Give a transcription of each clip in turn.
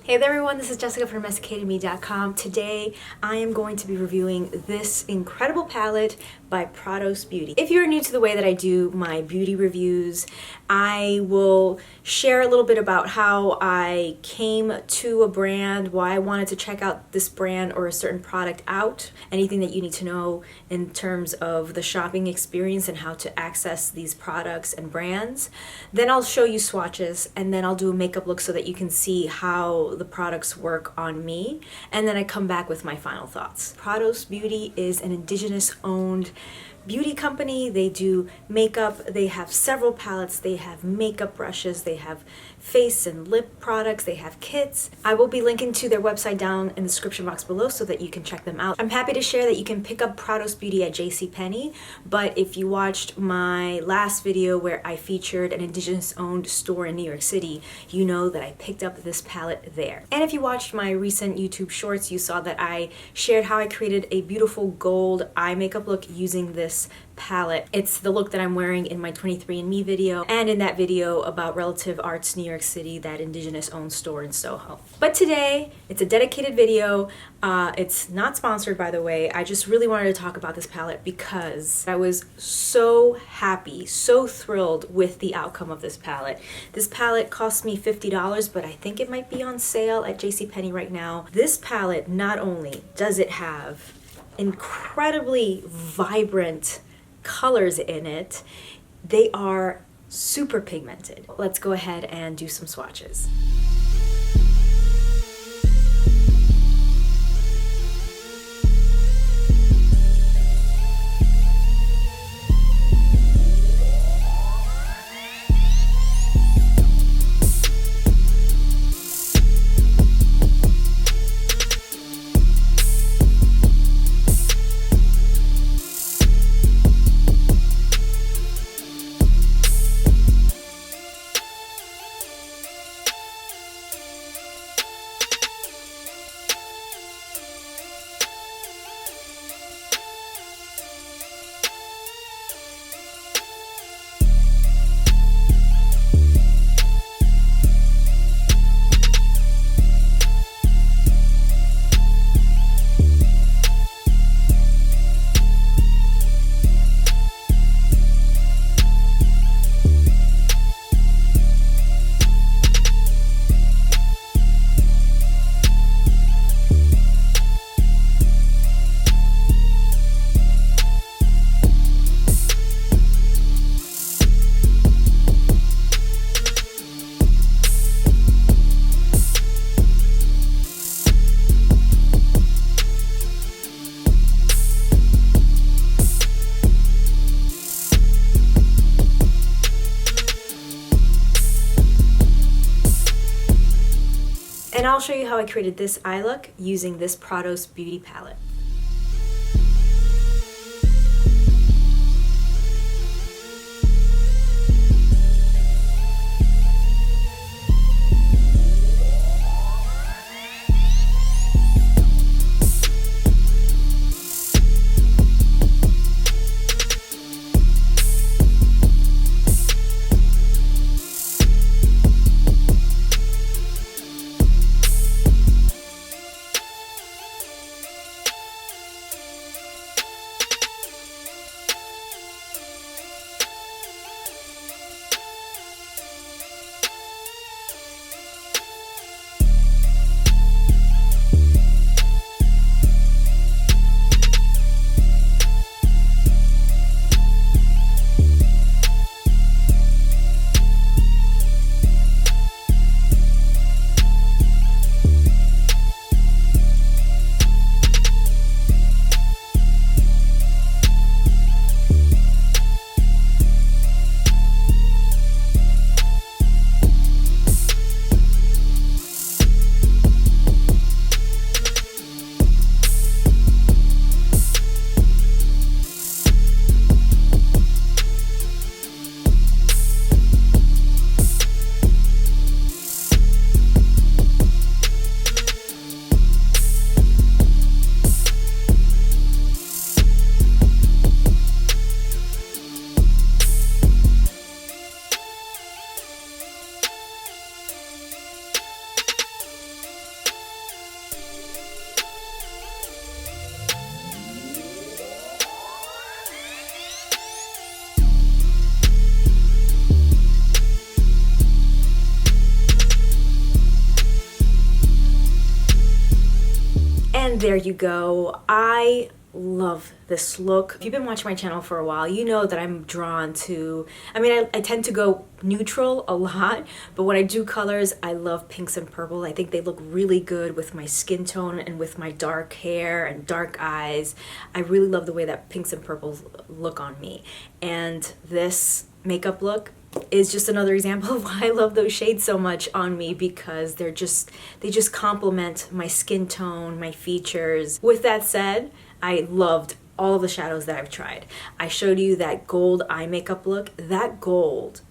Hey there everyone, this is Jessica from DomesticatedMe.com. Today I am going to be reviewing this incredible palette by Prados Beauty. If you're new to the way that I do my beauty reviews, I will share a little bit about how I came to a brand, why I wanted to check out this brand or a certain product out, anything that you need to know in terms of the shopping experience and how to access these products and brands. Then I'll show you swatches, and then I'll do a makeup look so that you can see how the products work on me, and then I come back with my final thoughts. Prados Beauty is an Indigenous owned beauty company. They do makeup, they have several palettes, they have makeup brushes, they have face and lip products, they have kits. I will be linking to their website down in the description box below so that you can check them out. I'm happy to share that you can pick up Prados Beauty at JCPenney, but if you watched my last video where I featured an Indigenous owned store in New York City, you know that I picked up this palette there. And if you watched my recent YouTube shorts, you saw that I shared how I created a beautiful gold eye makeup look using this palette. It's the look that I'm wearing in my 23andMe video and in that video about Relative Arts New York City, that Indigenous owned store in Soho. But today, it's a dedicated video. It's not sponsored, by the way. I just really wanted to talk about this palette because I was so happy, so thrilled with the outcome of this palette. This palette cost me $50, but I think it might be on sale at JCPenney right now. This palette, not only does it have incredibly vibrant colors in it, they are super pigmented. Let's go ahead and do some swatches. And I'll show you how I created this eye look using this Prados Beauty palette. And there you go. I love this look. If you've been watching my channel for a while, you know that I'm drawn to, I tend to go neutral a lot, but when I do colors, I love pinks and purple. I think they look really good with my skin tone and with my dark hair and dark eyes. I really love the way that pinks and purples look on me. And this makeup look is just another example of why I love those shades so much on me, because they just complement my skin tone, my features. With that said, I loved all the shadows that I've tried. I showed you that gold eye makeup look. That gold,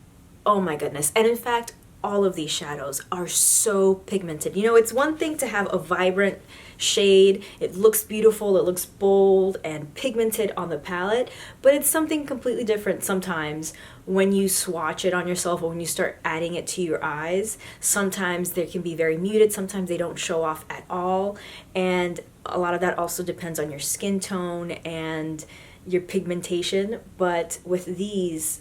oh my goodness. And in fact, all of these shadows are so pigmented. You know, it's one thing to have a vibrant shade. It looks beautiful, it looks bold and pigmented on the palette, but it's something completely different sometimes when you swatch it on yourself or when you start adding it to your eyes. Sometimes they can be very muted, sometimes they don't show off at all, and a lot of that also depends on your skin tone and your pigmentation. But with these,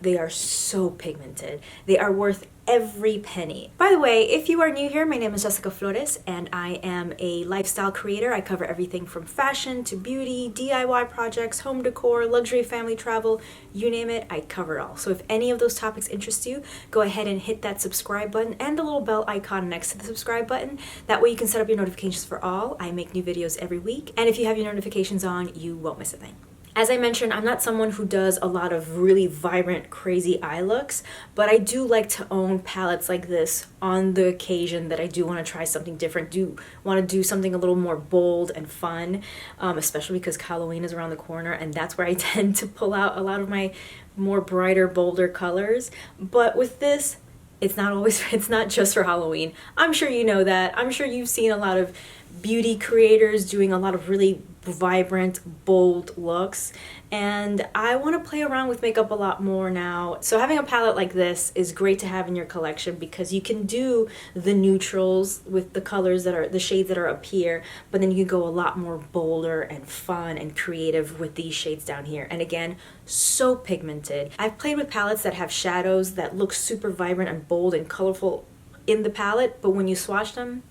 they are so pigmented. They are worth every penny. By the way, if you are new here, my name is Jessica Flores and I am a lifestyle creator. I cover everything from fashion to beauty, DIY projects, home decor, luxury family travel, you name it, I cover it all. So if any of those topics interest you, go ahead and hit that subscribe button and the little bell icon next to the subscribe button. That way you can set up your notifications for all. I make new videos every week, and if you have your notifications on, you won't miss a thing. As I mentioned, I'm not someone who does a lot of really vibrant, crazy eye looks, but I do like to own palettes like this on the occasion that I do want to try something different, do want to do something a little more bold and fun, especially because Halloween is around the corner, and that's where I tend to pull out a lot of my more brighter, bolder colors. But with this, it's not just for Halloween. I'm sure you know that. I'm sure you've seen a lot of beauty creators doing a lot of really vibrant, bold looks, and I want to play around with makeup a lot more now. So having a palette like this is great to have in your collection because you can do the neutrals with the colors that are the shades that are up here, but then you can go a lot more bolder and fun and creative with these shades down here. And again, so pigmented. I've played with palettes that have shadows that look super vibrant and bold and colorful in the palette, but when you swatch them,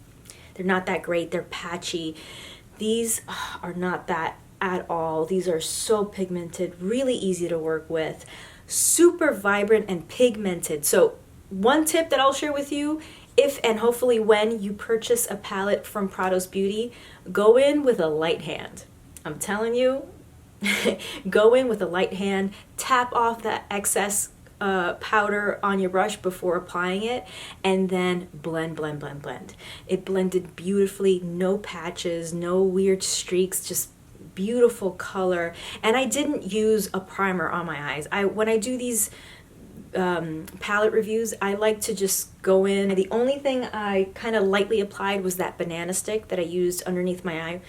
they're not that great. They're patchy. These are not that at all. These are so pigmented, really easy to work with, super vibrant and pigmented. So one tip that I'll share with you, if and hopefully when you purchase a palette from Prados Beauty, go in with a light hand. I'm telling you, go in with a light hand, tap off that excess powder on your brush before applying it, and then blend. It blended beautifully, no patches, no weird streaks, just beautiful color. And I didn't use a primer on my eyes. When I do these palette reviews, I like to just go in. The only thing I kind of lightly applied was that banana stick that I used underneath my eye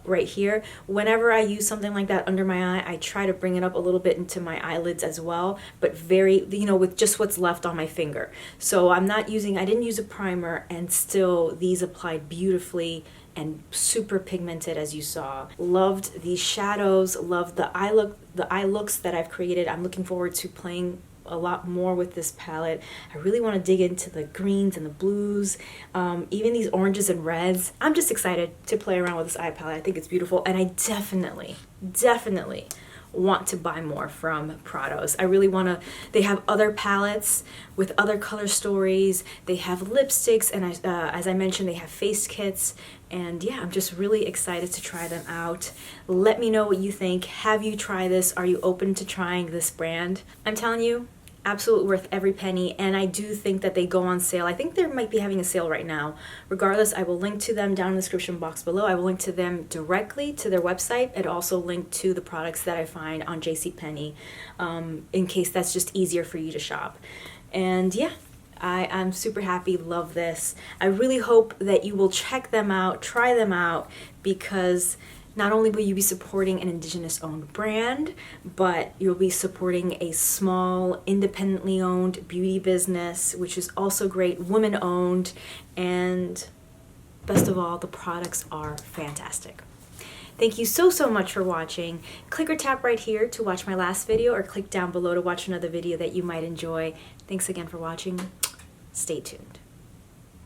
right here. Whenever I use something like that under my eye, I try to bring it up a little bit into my eyelids as well, but very, you know, with just what's left on my finger. So I didn't use a primer, and still these applied beautifully and super pigmented, as you saw. Loved these shadows, loved the eye looks that I've created. I'm looking forward to playing a lot more with this palette. I really want to dig into the greens and the blues, even these oranges and reds. I'm just excited to play around with this eye palette. I think it's beautiful, and I definitely want to buy more from Prados. I really want to. They have other palettes with other color stories. They have lipsticks, and as I mentioned, they have face kits. And yeah, I'm just really excited to try them out. Let me know what you think. Have you tried this? Are you open to trying this brand? I'm telling you, absolutely worth every penny, and I do think that they go on sale. I think they might be having a sale right now. Regardless, I will link to them down in the description box below. I will link to them directly to their website, and also link to the products that I find on JCPenney, in case that's just easier for you to shop. And yeah, I'm super happy, love this. I really hope that you will check them out, try them out, because not only will you be supporting an Indigenous owned brand, but you'll be supporting a small, independently owned beauty business, which is also great, women owned, and best of all, the products are fantastic. Thank you so much for watching. Click or tap right here to watch my last video, or click down below to watch another video that you might enjoy. Thanks again for watching. Stay tuned.